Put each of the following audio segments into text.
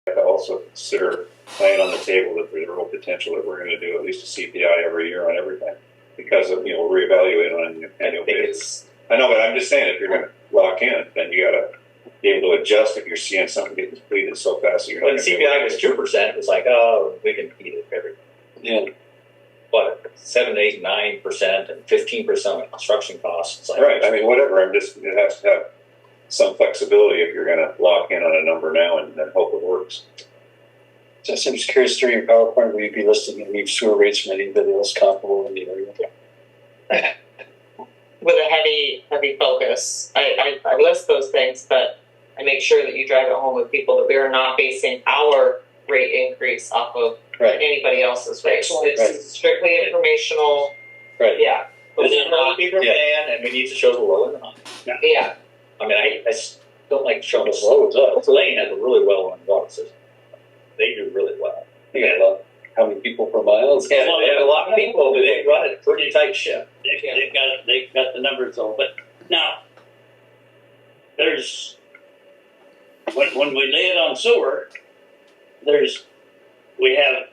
to also consider laying on the table that there's a real potential that we're going to do at least a CPI every year on everything because of, reevaluate on an annual basis. I know, but I'm just saying if you're going to lock in, then you got to be able to adjust if you're seeing something get completed so fast. That you're when CPI was 2%, it was like, oh, we can beat it everything. Yeah. But 7, 8, 9%, and 15% on construction costs. Like, right. I mean, whatever. It has to have some flexibility if you're going to lock in on a number now and then hope it works. Just, I'm just curious, during your PowerPoint, will you be listing any sewer rates from anybody else comparable in the area? With a heavy focus. I list those things, but I make sure that you drive it home with people that we are not basing our rate increase off of anybody else's rate. It's strictly informational. Right. Yeah. But we know people are paying, and we need to show the low and the high. Yeah. I mean, I don't like showing the low and up. Lane has a really well-run water system. They do really well. Yeah. How many people per mile? Yeah, they have a lot of people, but they run a pretty tight ship. They've got the numbers though. But now, there's when we lay it on sewer, we have.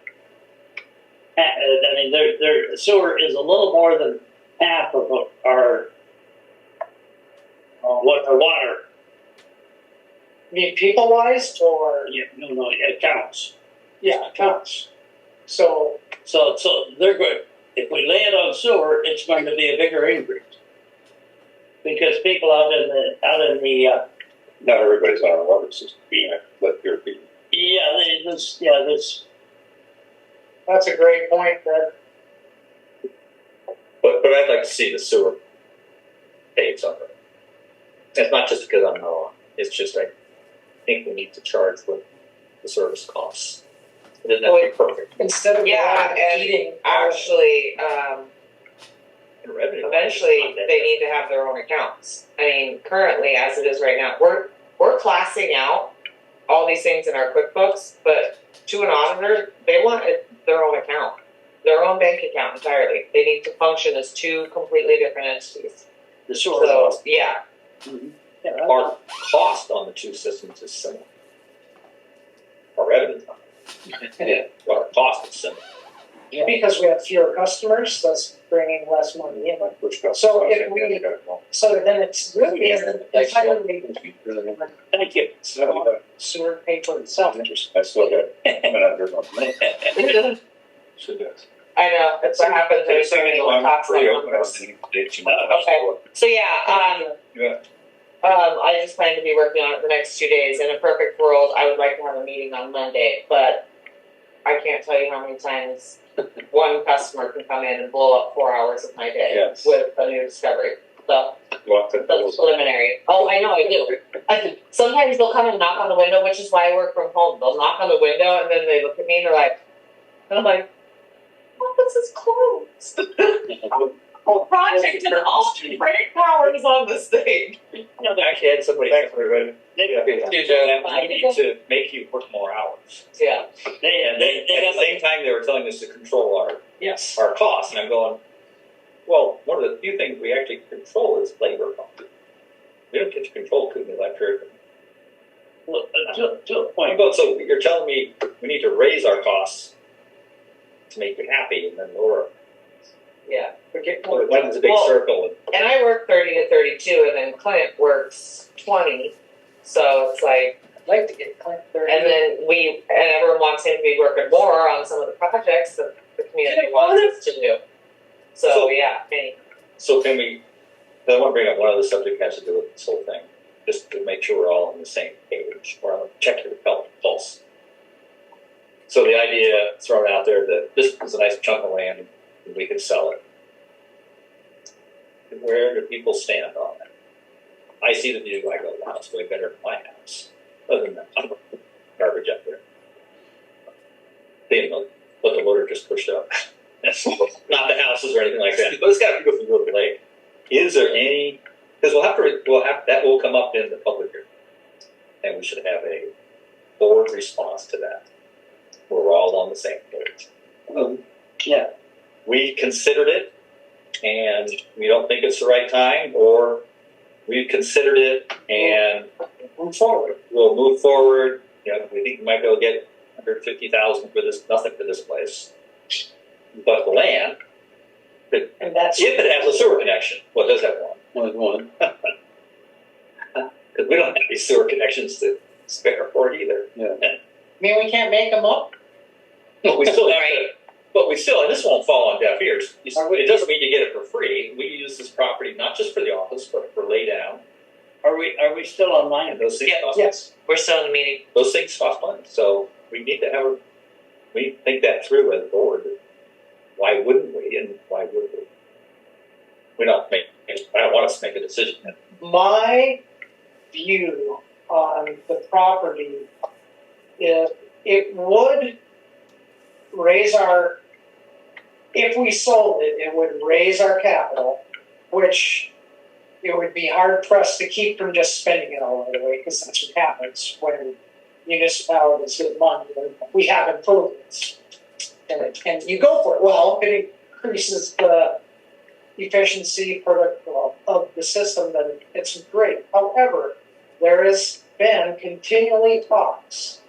I mean, their sewer is a little more than half of our water. You mean people-wise, or No, it counts. yeah, it counts. So they're good. If we lay it on sewer, it's going to be a bigger increase because people out in the Not everybody's on a water system. Let your people. that's a great point. That But I'd like to see the sewer paid something. It's not just because I'm not on. It's just I think we need to charge what the service costs. It doesn't have to be perfect. instead of and eating actually, And revenue eventually they need to have their own accounts. I mean, currently as it is right now, we're classing out all these things in our QuickBooks, but to an auditor, they want their own account, their own bank account entirely. They need to function as two completely different entities. The sewer. So yeah, Our cost on the two systems is similar. Our revenue, but our cost is similar. because we have fewer customers, that's bringing less money in. So if we, so then it's really entirely Thank you. sewer pay for itself. I still got it. Should do. I know that's what happens when somebody talks like numbers. Okay, so I just plan to be working on it the next 2 days. In a perfect world, I would like to have a meeting on Monday, but I can't tell you how many times one customer can come in and blow up 4 hours of my day with a new discovery. So that's preliminary. Oh, I know, I do. Sometimes they'll come and knock on the window, which is why I work from home. They'll knock on the window and then they look at me and they're like, and I'm like, office is closed. Whole project and all the break powers on this thing. I actually had somebody I need to make you work more hours. Yeah. At the same time, they were telling us to control our costs, and I'm going, well, one of the few things we actually control is labor costs. We don't get to control food and electric. Well, to a point. So you're telling me we need to raise our costs to make you happy, and then lower. Yeah. When it's a big circle. And I work 30 to 32, and then Clint works 20. So it's like, I'd like to get Clint 30. and then everyone wants him to be working more on some of the projects that the community wants us to do. So yeah, me. So can we? I want to bring up one other subject that has to do with this whole thing, just to make sure we're all on the same page. Or I'll check your pulse. So the idea thrown out there that this is a nice chunk of land and we could sell it. Where do people stand on that? I see the view. I go, wow, it's way better than my house. Other than that, garbage up there. But the loader just pushed up. Not the houses or anything like that. But it's got to go through the lake. Is there any? Because that will come up in the public hearing, and we should have a board response to that. Where we're all on the same page. We considered it, and we don't think it's the right time, or we considered it and move forward. We'll move forward, we think we might be able to get 150,000 for this, nothing for this place. But the land, And that's, if it has a sewer connection, well, it does have one. One. Because we don't have any sewer connections to spare for it either. I mean, we can't make them up. But we still have to, Right. but we still, and this won't fall on deaf ears. It doesn't mean you get it for free. We use this property not just for the office, but for lay down. Are we still online? And those things Yeah. cost Yes. We're still in the meeting. those things cost money. So we need to have we think that through as a board. Why wouldn't we? And why would we? We're not making. I don't want us to make a decision. My view on the property is it would raise if we sold it, it would raise our capital, which it would be hard pressed to keep from just spending it all right away, because that's what happens when municipalities get money. We have improvements. And you go for it. Well, it increases the efficiency of the system, then it's great. However, there has been continually talks,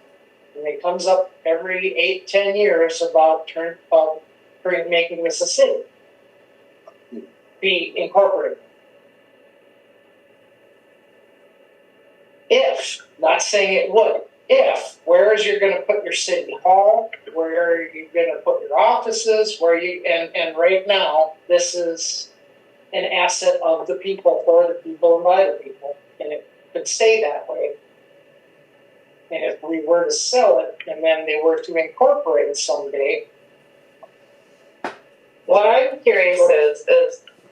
and it comes up every 8-10 years about making this a city, be incorporated. If, not saying it would, where is you're going to put your city hall? Where are you going to put your offices? And right now, this is an asset of the people, for the people, and by the people, and it could stay that way. And if we were to sell it, and then they were to incorporate it someday, What I'm curious is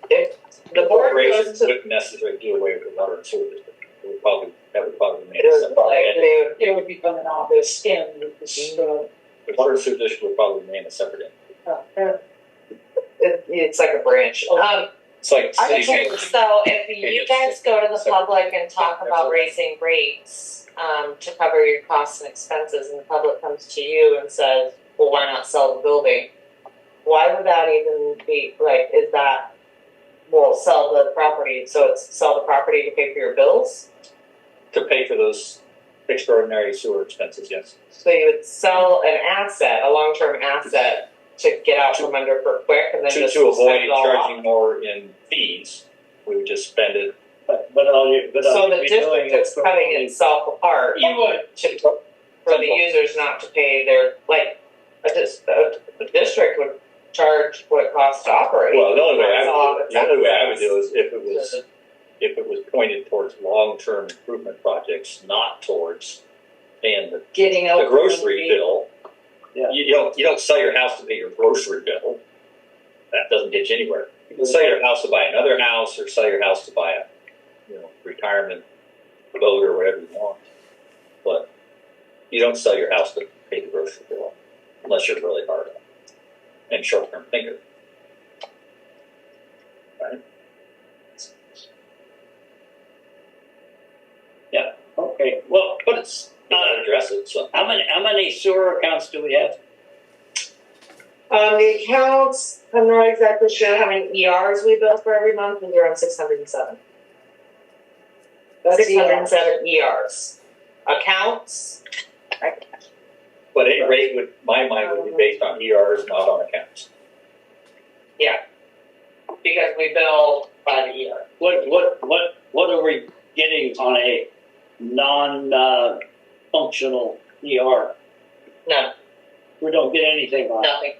if the board goes Corporations to wouldn't necessarily do away with the water and sewer district. That would probably remain it was separate. like they would it would become an obvious end with this. The water and sewer district would probably remain a separate entity. it's like a branch. It's like I'm city curious, so if you guys go to the Separate. public and talk about raising rates to cover your costs and expenses, and the public comes to you and says, well, why not sell the building? Why would that even be, like, is that, well, sell the property, so it's sell the property to pay for your bills? to pay for those extraordinary sewer expenses, yes. So you would sell an asset, a long-term asset, to get out from under for quick, and then To just avoid spend it all charging off? more in fees, we would just spend it. But all you So the be doing district is cutting itself apart. You would. For the users not to pay their, like, the district would charge what it costs to operate. Well, the only way That's all it's I would do is if it was pointed towards long-term improvement projects, not towards paying the Getting out. grocery bill. Yeah. You don't sell your house to pay your grocery bill. That doesn't get you anywhere. You can sell your house to buy another house, or sell your house to buy a retirement boat or whatever you want. But you don't sell your house to pay the grocery bill unless you're really hard on it and short-term thinker. Right? Okay, well, But it's you gotta address it. So how many sewer accounts do we have? The accounts, I'm not exactly sure how many ERs we bill for every month, and they're on 607. That's 607 ERs. Accounts, but any rate would my mind would be based on ERs, not on accounts. because we bill by the ER. What are we getting on a non-functional ER? No, We don't get anything on it. nothing.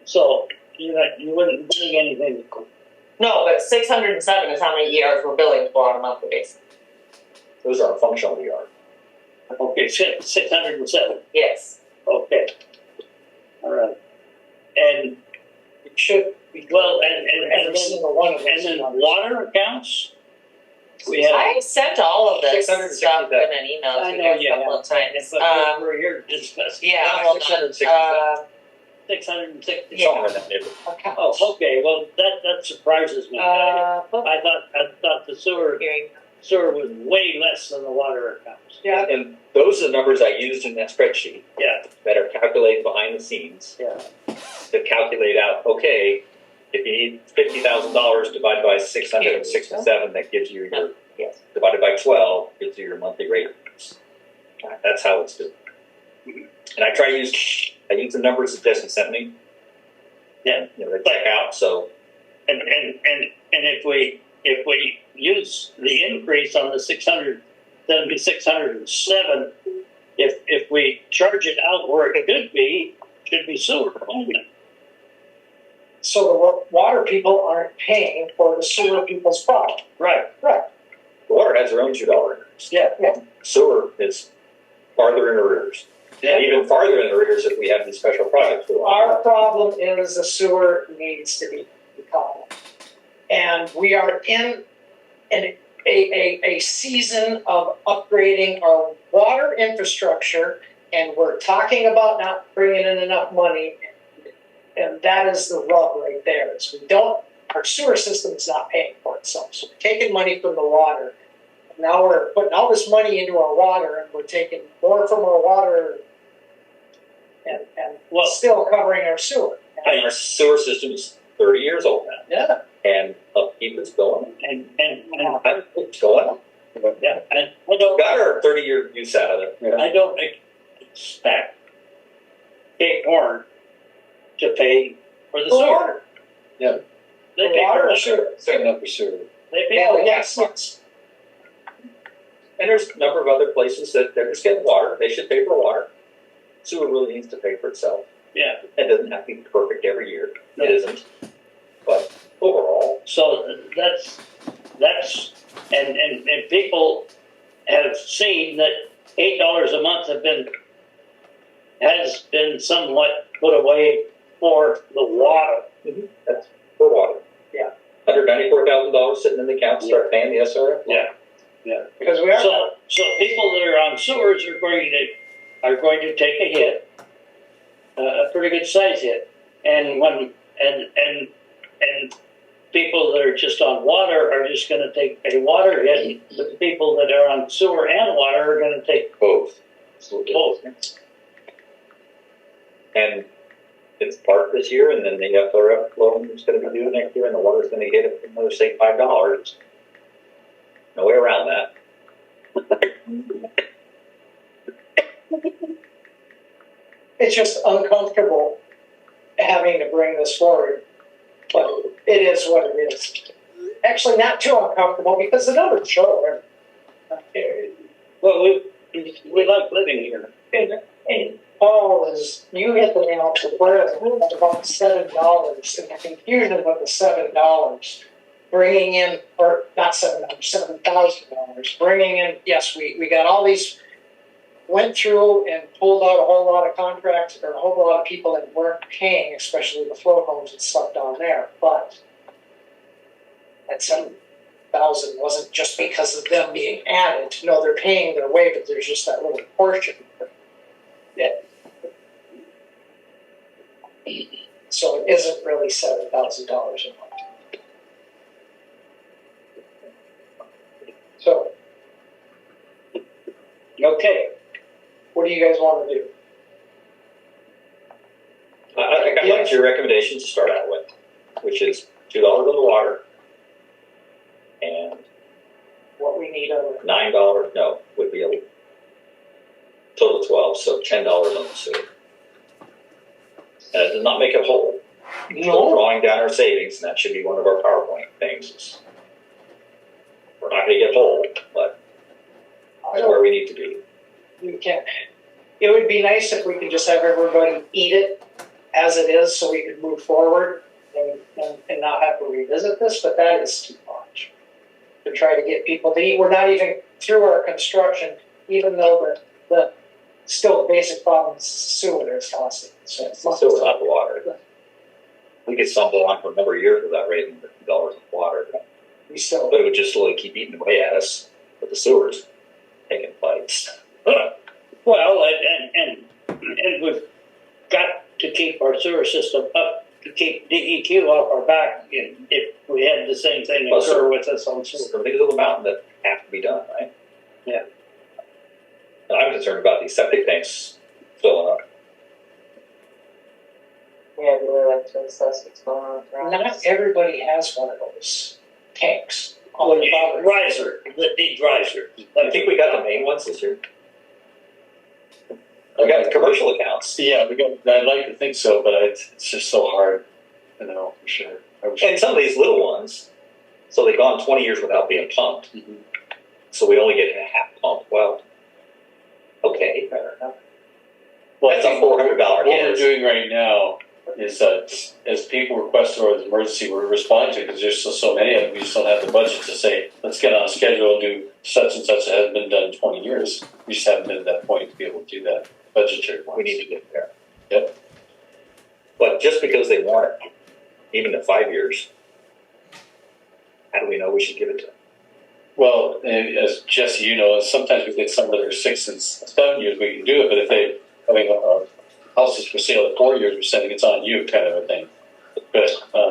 So you wouldn't be getting anything. No, but 607 is how many ERs we're billing for on a monthly basis. Those are functional ERs. Okay, 607. Yes. Okay. All right. And It should be. well, Every and single one of then those. water accounts. We have. I sent all of this 667. stuff in an email I to know you guys you a couple have, of times. but we're here to discuss. Yeah, Ah, hold on. 667. 660. Yeah. Somewhere in that neighborhood. Oh, okay. Well, that surprises me. I thought the sewer was way less than the water accounts. Yeah. And those are the numbers I used in that spreadsheet Yeah. that are calculated behind the scenes Yeah. to calculate out, okay, if you need $50,000 divided by 667, that gives you your Yes. divided by 12 gives you your monthly rate. That's how it's done. And I use the numbers that Jesse sent me. Yeah. You know, they check out, so. And if we use the increase on the 600, then it'd be 607. If we charge it out where it should be sewer only. So the water people aren't paying for the sewer people's problem. Right. Right. Water has their own $2. Yeah. Sewer is farther in arrears. Yeah. And even farther in arrears if we have these special projects. Our problem is the sewer needs to be decoupled. And we are in a season of upgrading our water infrastructure, and we're talking about not bringing in enough money. And that is the rub right there. Is our sewer system is not paying for itself. So we're taking money from the water. Now we're putting all this money into our water, and we're taking more from our water and still covering our sewer. And our sewer system is 30 years old now. Yeah. And upkeep is going. And It's going. yeah, and We got our 30-year use out of it. I don't expect Cape Horn to pay for the sewer. Water. Yeah. They pay Water for or the sewer. sewer? Setting up for sewer. They pay Yeah, for yes. And there's a number of other places that they're just getting water. They should pay for water. Sewer really needs to pay for itself. Yeah. It doesn't have to be perfect every year. No. It isn't. But overall, So that's and people have seen that $8 a month has been somewhat put away for the water. that's for water. Yeah. $194,000 sitting in the account to start paying the SRF. Yeah. Because we are. So people that are on sewers are going to take a hit, a pretty good size hit, and people that are just on water are just going to take a water hit. But the people that are on sewer and water are going to take Both. both. And it's part this year, and then the SRF loan is going to be due next year, and the water's going to hit another, say, $5. No way around that. It's just uncomfortable having to bring this forward, but it is what it is. Actually, not too uncomfortable because the numbers show it. Well, we like living here. And Paul, you hit the nail to where it's about $7 and the confusion about the $7 bringing in, or not $7, $7,000 bringing in. Yes, we got all these. Went through and pulled out a whole lot of contracts or a whole lot of people that weren't paying, especially the flow homes and stuff down there. But that 7,000 wasn't just because of them being added. No, they're paying their way, but there's just that little portion. So it isn't really $7,000 a month. So Okay. what do you guys want to do? I got like your recommendations to start out with, which is $2 on the water and What we need on it? $9, no, would be a total of 12, so $10 on the sewer. And it does not make it whole. We're drawing down our savings, and that should be one of our PowerPoint things. We're not going to get whole, but I that's don't. where we need to be. We can't. It would be nice if we could just have everybody eat it as it is, so we could move forward and not have to revisit this. But that is too much to try to get people to eat. We're not even through our construction, even though the still basic problem is sewer is costing. So it's not Still not the water. We could stumble on for a number of years without raising $50 of water, we still. but it would just slowly keep eating away at us with the sewers taking bites. Well, and we've got to keep our sewer system up to keep DEQ off our back if we had the same thing Well, occur with us on sewer. There are things on the mountain that have to be done, right? Yeah. And I'm concerned about these septic tanks filling up. Yeah, I really like to assess what's going on with Ryan. Not everybody has one of those tanks on the property. riser, that needs riser. I think we got the main ones this year. We got the commercial accounts. Yeah, I'd like to think so, but it's just so hard, for sure. And some of these little ones, so they've gone 20 years without being pumped. Mhm. So we only get a half pump. Well, okay, fair enough. Well, That's a $400 What we're hit. doing right now is as people request or as emergency, we're responding to because there's so many of them. We just don't have the budget to say, let's get on a schedule and do such and such that hasn't been done in 20 years. We just haven't been at that point to be able to do that budgetary wise. We need to get there. Yep. But just because they want it, even to 5 years, how do we know we should give it to them? Well, and as Jesse, you know, sometimes we get some that are 6 and 7 years, we can do it. But if they having a house is for sale at 4 years, we're saying it's on you, kind of a thing.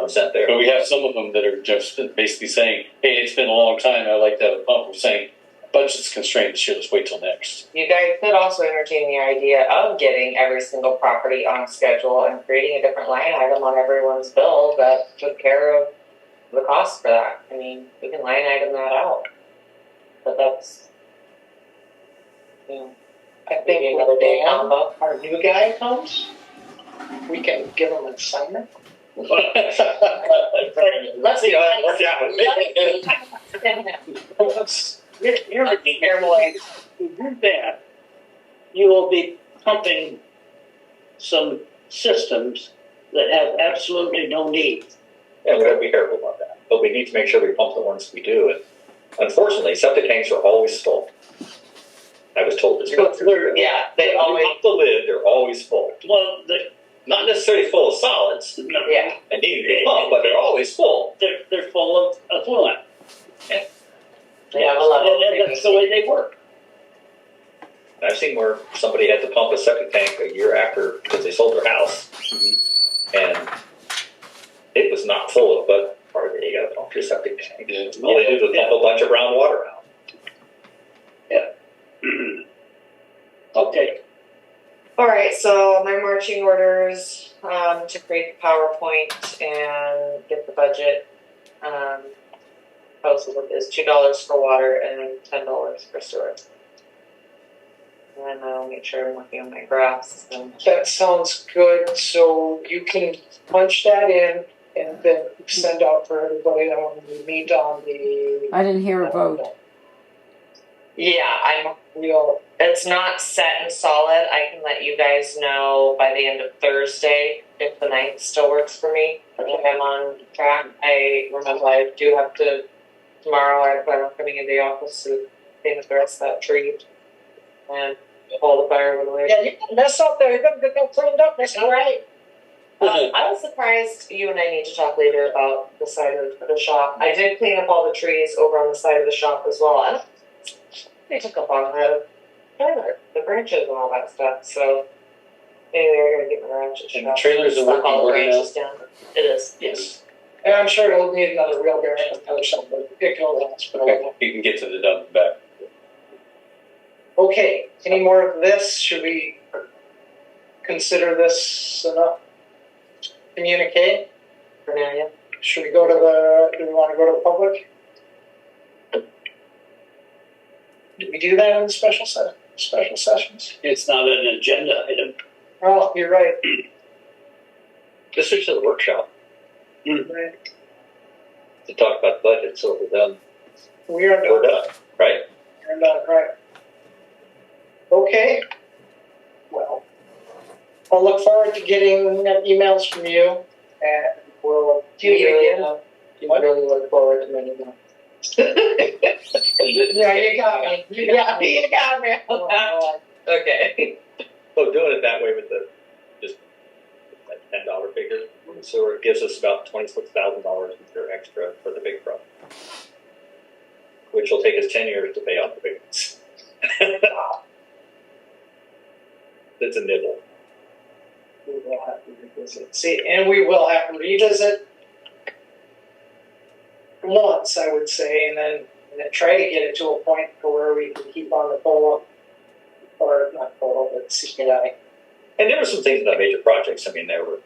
Sent there. But we have some of them that are just basically saying, "Hey, it's been a long time. I'd like to have a pump." We're saying, "Budget's constrained this year. Let's wait till next." You guys could also entertain the idea of getting every single property on schedule and creating a different line item on everyone's bill that took care of the cost for that. I mean, we can line item that out. But that's, you know, I maybe think another when day Dan, combo. our new guy, comes, we can give him an assignment. Let's See how that worked out with me. You're a careful. To do that, you will be pumping some systems that have absolutely no need. Yeah, we gotta be careful about that. But we need to make sure we pump the ones we do. And unfortunately, septic tanks are always full. I was told this. Yeah, they always, Pump the lid, they're always full. Well, Not necessarily full of solids yeah. and need to be pumped, but they're always full. they're full of affluent. They have a level. And that's the way they work. And I've seen where somebody had to pump a septic tank a year after because they sold their house. And it was not full of, but part of it, you gotta pump your septic tank. Yeah. All they did was pump a bunch of brown water out. Okay. All right, so my marching orders to create the PowerPoint and get the budget posted is $2 for water and $10 for sewer. And I'll make sure I'm working on my graphs. And That sounds good, so you can punch that in and then send out for everybody that when we meet on the. I didn't hear a vote. yeah, We'll, it's not set and solid. I can let you guys know by the end of Thursday if the 9th still works for me. I think I'm on track. I remember I do have to, tomorrow I plan on coming into the office to clean up the rest of that tree and pull the firewood away. yeah, you can mess up there, you're gonna get that cleaned up, that's all right. I was surprised, you and I need to talk later about the side of the shop. I did clean up all the trees over on the side of the shop as well. And they took up on the branches and all that stuff, so anyway, I gotta get my branches And shot. trailers are Stuck working all the order now? branches down. It is. Yes. And I'm sure it'll need another wheelbarrow or something, but it can last. Okay. You can get to the dump back. Okay, any more of this? Should we consider this enough? Communicate? For now, yeah. Should we go to the, do we want to go to the public? Did we do that in the special sessions? It's not an agenda item. Oh, you're right. This is just a workshop Right. to talk about the budget, so if we're done, We are we're done. done, right? We're done, right. Okay. Well, I'll look forward to getting emails from you and we'll do it again. What? Really look forward to meeting them. Yeah, you got me. You got me. You got me. Okay. So doing it that way with the just that $10 figure, so it gives us about $26,000 for extra for the big project, which will take us 10 years to pay off the big ones. It's a nibble. We will have to revisit. See, and we will have to revisit once, I would say, and then try to get it to a point to where we can keep on the pole, or not pole, but CPI. And there were some things in that major projects. I mean, there were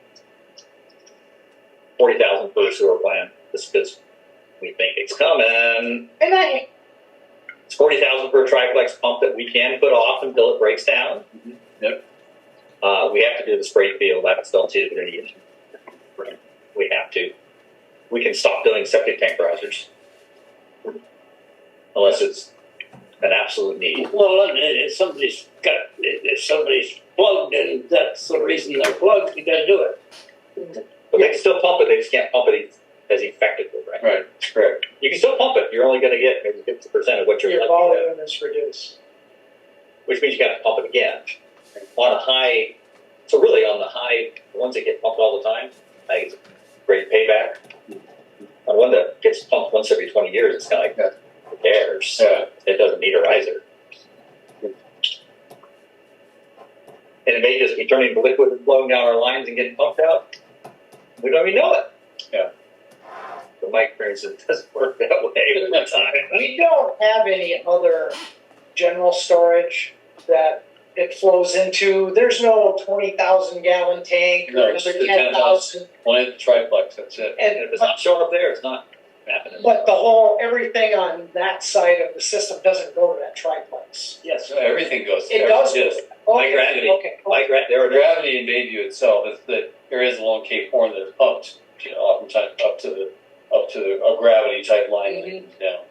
$40,000 for the sewer plant. This We think it's coming. And I, It's 40,000 for a triplex pump that we can put off until it breaks down. Mhm. Yep. We have to do the spray field. I haven't still seen it any issue. We have to. We can stop doing septic tank risers. Unless it's an absolute need. Well, if somebody's plugged, and that's the reason they're plugged, you gotta do it. But they can still pump it, they just can't pump it as effectively, right? Right. Correct. You can still pump it, you're only gonna get maybe 50% of what you're your lucky to get, volume is reduced. which means you gotta pump it again. On a high, so really on the high, the ones that get pumped all the time, I think it's a great payback. On one that gets pumped once every 20 years, it's kinda like, who cares? Yeah. It doesn't need a riser. And it may just be turning to liquid and flowing down our lines and getting pumped out. We don't even know it. Yeah. But my experience, it doesn't work that way all the time. We don't have any other general storage that it flows into. There's no 20,000 gallon tank No, or it's another the 10,000. Only the triplex, that's it. And if it's not showing up there, it's not happening. But the whole, everything on that side of the system doesn't go to that triplex. Yes, everything goes It there. does. Yes. Like gravity. Okay. Like there are Gravity in Bayview itself is that there is along Cape Horn that's pumped, oftentimes up to a gravity type line that comes down.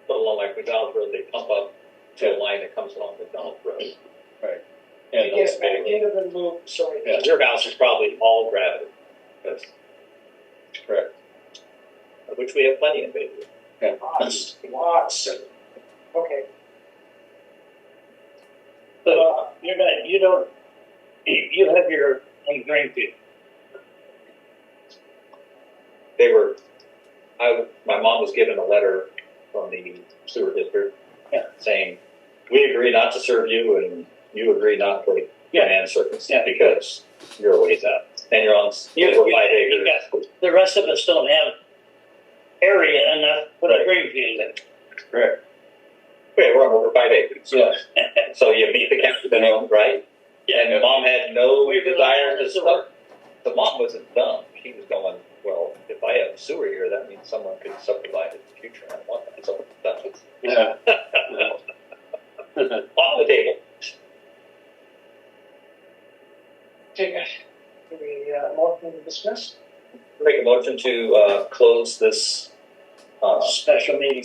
but along like McDonald's Road, they pump up to a line that comes along McDonald's Road. And It those gets back into the loop, sorry. Yeah. Your house is probably all gravity, That's correct. of which we have plenty in Bayview. Yeah. Lots. Okay. So you have your own drain field. My mom was given a letter from the sewer district Yeah. saying, we agree not to serve you and you agree not to demand service Yeah. because you're a ways out. And you're on You- 5 you acres. The rest of us don't have area enough to put a drain field in. Correct. Okay, we're on over 5 acres. Yeah. So you meet the captain, right? And mom had no desire to start. The mom wasn't dumb. She was going, well, if I have sewer here, that means someone could subdivide it in the future. I don't want that. So that's what's Yeah. on the table. Take a, motion to dismiss? Make a motion to close this Special meeting.